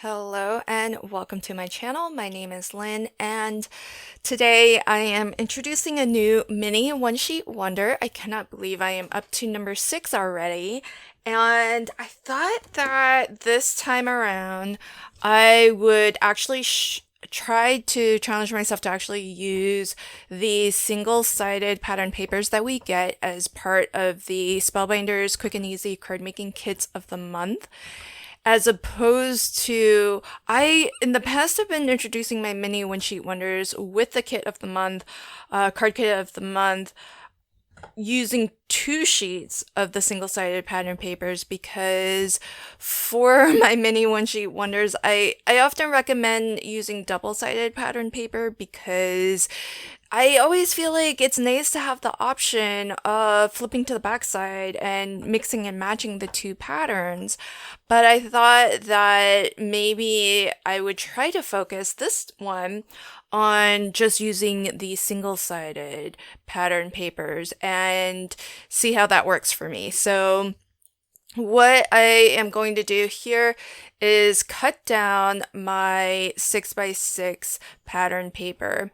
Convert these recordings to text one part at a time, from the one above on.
Hello and welcome to my channel. My name is Lynn and today I am introducing a new mini one-sheet wonder. I cannot believe I am up to number 6 already, and I thought that this time around I would actually try to challenge myself to actually use the single-sided pattern papers that we get as part of the Spellbinders Quick and Easy Card Making Kits of the Month. As opposed to, I in the past have been introducing my mini one sheet wonders with the kit of the month, card kit of the month, using 2 sheets of the single-sided pattern papers, because for my mini one sheet wonders, I often recommend using double-sided pattern paper because I always feel like it's nice to have the option of flipping to the backside and mixing and matching the 2 patterns. But I thought that maybe I would try to focus this one on just using the single-sided pattern papers and see how that works for me. So what I am going to do here is cut down my 6x6 pattern paper.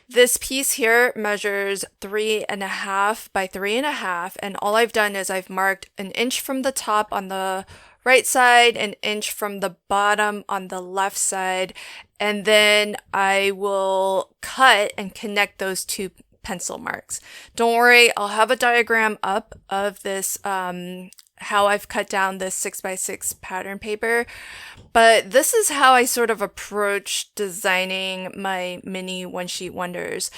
This piece here measures 3.5 by 3.5, and all I've done is I've marked an inch from the top on the right side, an inch from the bottom on the left side, and then I will cut and connect those 2 pencil marks. Don't worry, I'll have a diagram up of this, how I've cut down this 6x6 pattern paper, but this is how I sort of approach designing my mini one sheet wonders.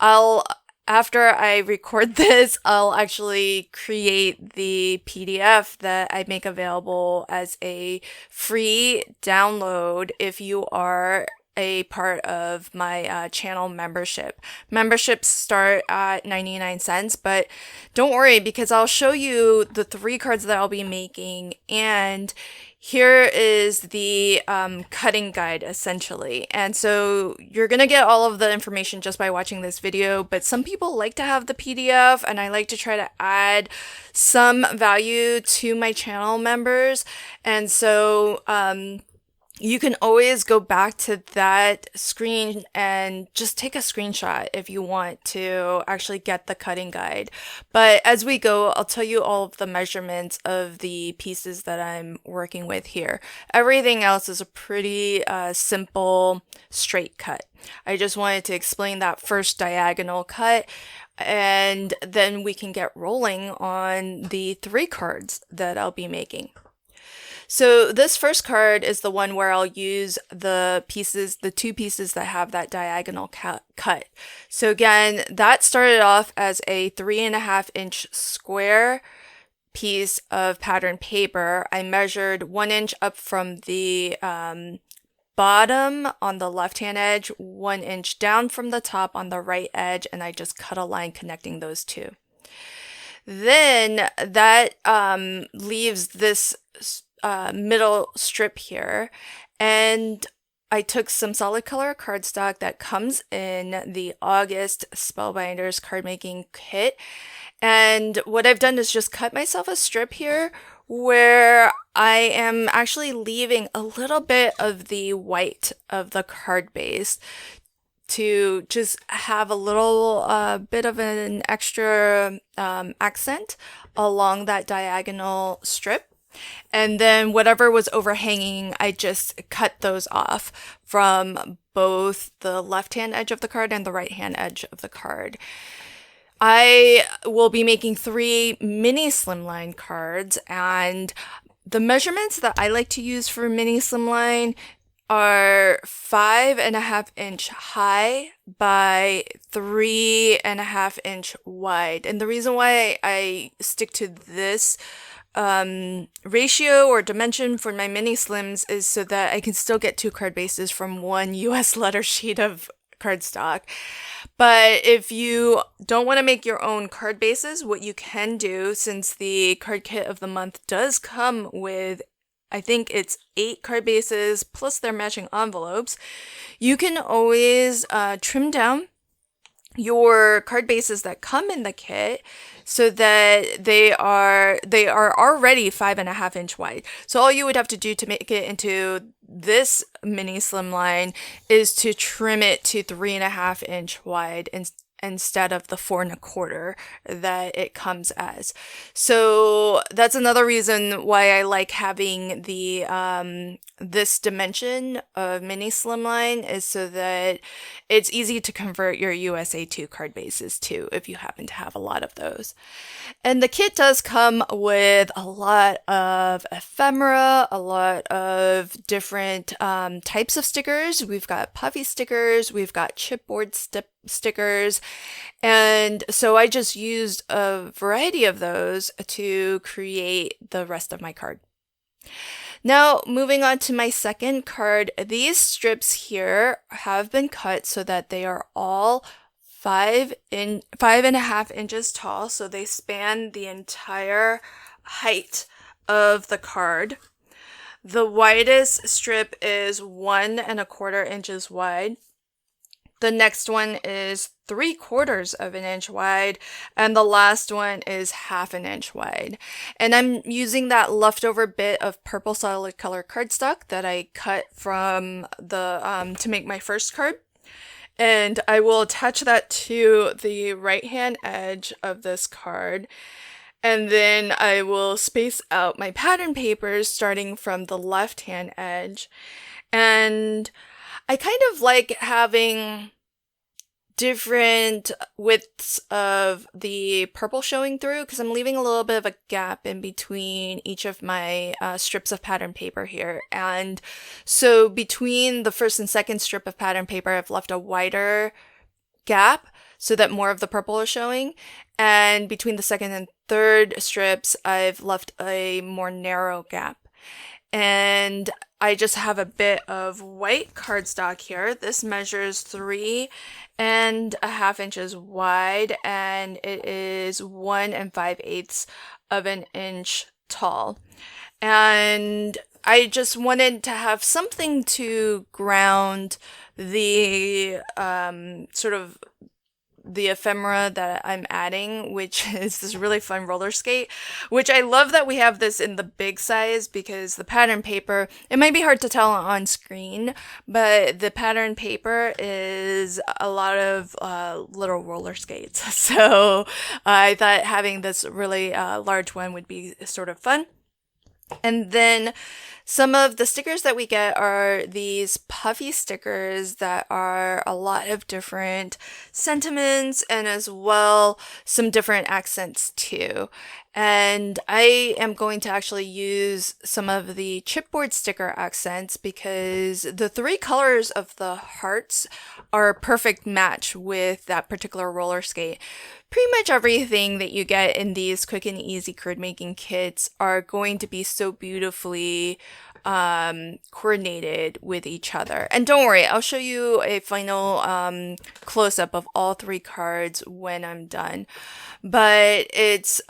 After I record this, I'll actually create the PDF that I make available as a free download if you are a part of my channel membership. Memberships start at 99 cents, but don't worry because I'll show you the 3 cards that I'll be making, and here is the cutting guide essentially. And so you're gonna get all of the information just by watching this video, but some people like to have the PDF, and I like to try to add some value to my channel members. And so you can always go back to that screen and just take a screenshot if you want to actually get the cutting guide. But as we go, I'll tell you all of the measurements of the pieces that I'm working with here. Everything else is a pretty simple straight cut. I just wanted to explain that first diagonal cut, and then we can get rolling on the 3 cards that I'll be making. So this first card is the one where I'll use the 2 pieces that have that diagonal cut. So again, that started off as a 3.5-inch square piece of pattern paper. I measured 1 inch up from the bottom on the left-hand edge, 1 inch down from the top on the right edge, and I just cut a line connecting those 2. Then that leaves this middle strip here, and I took some solid color cardstock that comes in the August Spellbinders card making kit, and what I've done is just cut myself a strip here where I am actually leaving a little bit of the white of the card base to just have a little bit of an extra accent along that diagonal strip. And then whatever was overhanging, I just cut those off from both the left-hand edge of the card and the right-hand edge of the card. I will be making 3 mini slimline cards, and the measurements that I like to use for mini slimline are 5.5-inch high by 3.5-inch wide. And the reason why I stick to this ratio or dimension for my mini slims is so that I can still get 2 card bases from 1 US letter sheet of cardstock. But if you don't want to make your own card bases, what you can do, since the card kit of the month does come with, I think it's 8 card bases plus their matching envelopes, you can always trim down your card bases that come in the kit so that they are already 5.5 inch wide. So all you would have to do to make it into this mini slimline is to trim it to 3.5 inch wide instead of the 4.25 that it comes as. So that's another reason why I like having the this dimension of mini slimline, is so that it's easy to convert your USA 2 card bases too, if you happen to have a lot of those. And the kit does come with a lot of ephemera, a lot of different types of stickers. We've got puffy stickers, we've got chipboard stickers, and so I just used a variety of those to create the rest of my card. Now, moving on to my second card, these strips here have been cut so that they are all 5.5 inches tall, so they span the entire height of the card. The widest strip is 1.25 inches wide. The next one is 3/4 of an inch wide, and the last one is 1/2 inch wide. And I'm using that leftover bit of purple solid color cardstock that I cut from the to make my first card. And I will attach that to the right hand edge of this card. And then I will space out my pattern papers starting from the left hand edge. And I kind of like having different widths of the purple showing through, because I'm leaving a little bit of a gap in between each of my strips of pattern paper here. And so between the first and second strip of pattern paper, I've left a wider gap so that more of the purple is showing. And between the second and third strips, I've left a more narrow gap. And I just have a bit of white cardstock here. This measures 3.5 inches wide, and it is 1 5/8 of an inch tall. And I just wanted to have something to ground the sort of the ephemera that I'm adding, which is this really fun roller skate, which I love that we have this in the big size, because the pattern paper, it might be hard to tell on screen, but the pattern paper is a lot of little roller skates. So I thought having this really large one would be sort of fun. And then some of the stickers that we get are these puffy stickers that are a lot of different sentiments, and as well some different accents too. And I am going to actually use some of the chipboard sticker accents, because the 3 colors of the hearts are a perfect match with that particular roller skate. Pretty much everything that you get in these quick and easy card making kits are going to be so beautifully coordinated with each other. And don't worry, I'll show you a final close-up of all 3 cards when I'm done. But it's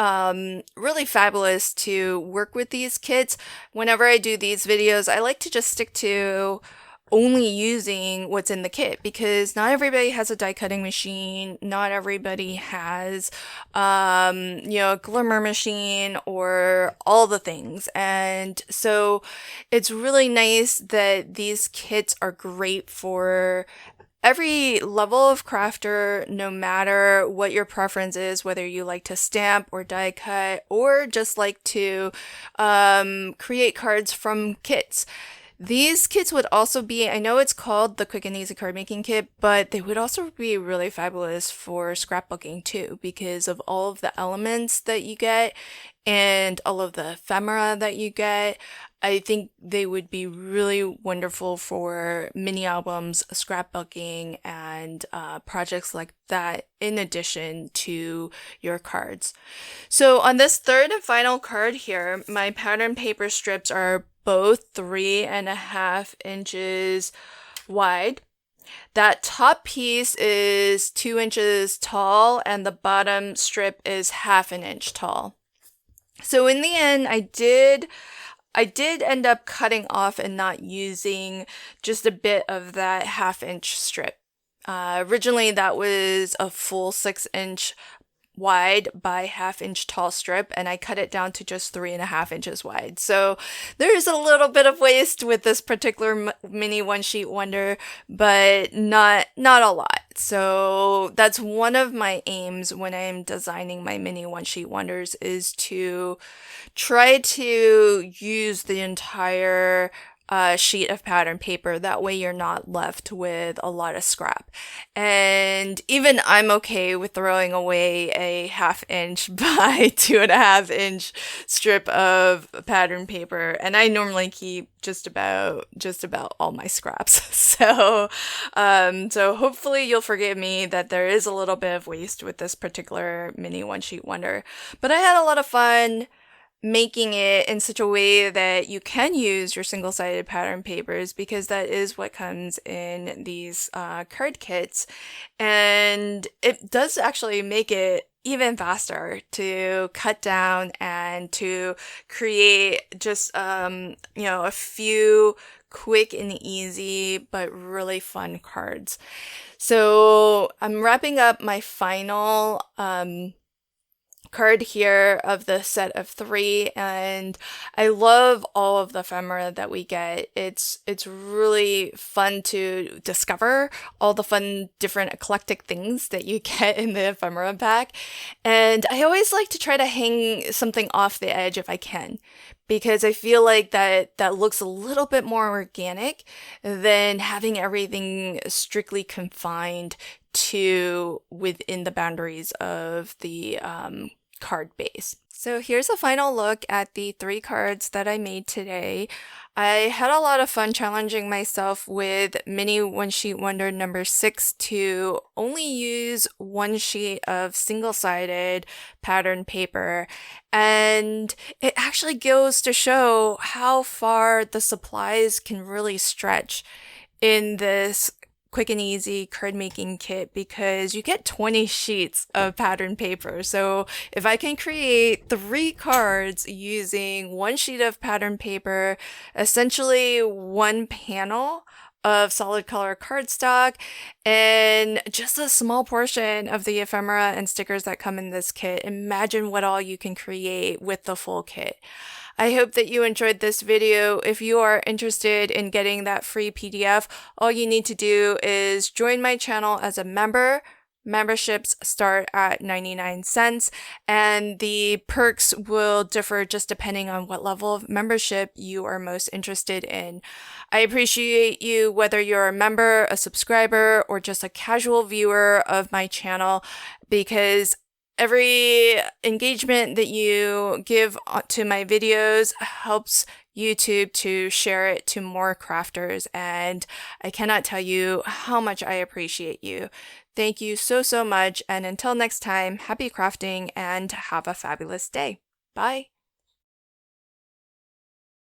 really fabulous to work with these kits. Whenever I do these videos, I like to just stick to only using what's in the kit, because not everybody has a die cutting machine, not everybody has a glimmer machine or all the things. And so it's really nice that these kits are great for every level of crafter, no matter what your preference is, whether you like to stamp or die cut, or just like to create cards from kits. These kits would also be, I know it's called the Quick and Easy Card Making Kit, but they would also be really fabulous for scrapbooking too, because of all of the elements that you get and all of the ephemera that you get. I think they would be really wonderful for mini albums, scrapbooking, and projects like that, in addition to your cards. So on this third and final card here, my pattern paper strips are both 3.5 inches wide. That top piece is 2 inches tall, and the bottom strip is 1/2 inch tall. So in the end, I did end up cutting off and not using just a bit of that 1/2 inch strip. Originally, that was a full 6-inch wide by 1/2 inch tall strip, and I cut it down to just 3.5 inches wide. So there's a little bit of waste with this particular mini one sheet wonder, but not a lot. So that's one of my aims when I'm designing my mini one sheet wonders, is to try to use the entire sheet of pattern paper. That way you're not left with a lot of scrap. And even I'm okay with throwing away a 1/2 inch by 2.5 inch strip of pattern paper. And I normally keep just about all my scraps. So hopefully you'll forgive me that there is a little bit of waste with this particular mini one sheet wonder. But I had a lot of fun making it in such a way that you can use your single-sided pattern papers, because that is what comes in these card kits. And it does actually make it even faster to cut down and to create just, a few quick and easy but really fun cards. So I'm wrapping up my final card here of the set of 3, and I love all of the ephemera that we get. It's really fun to discover all the fun different eclectic things that you get in the ephemera pack. And I always like to try to hang something off the edge if I can, because I feel like that looks a little bit more organic than having everything strictly confined to within the boundaries of the card base. So here's a final look at the 3 cards that I made today. I had a lot of fun challenging myself with mini one sheet wonder number 6 to only use 1 sheet of single-sided pattern paper. And it actually goes to show how far the supplies can really stretch in this quick and easy card making kit, because you get 20 sheets of pattern paper. So if I can create 3 cards using 1 sheet of pattern paper, essentially 1 panel of solid color cardstock, and just a small portion of the ephemera and stickers that come in this kit, imagine what all you can create with the full kit. I hope that you enjoyed this video. If you are interested in getting that free PDF, all you need to do is join my channel as a member. Memberships start at 99 cents, and the perks will differ just depending on what level of membership you are most interested in. I appreciate you whether you're a member, a subscriber, or just a casual viewer of my channel, because every engagement that you give to my videos helps YouTube to share it to more crafters, and I cannot tell you how much I appreciate you. Thank you so much, and until next time, happy crafting and have a fabulous day. Bye!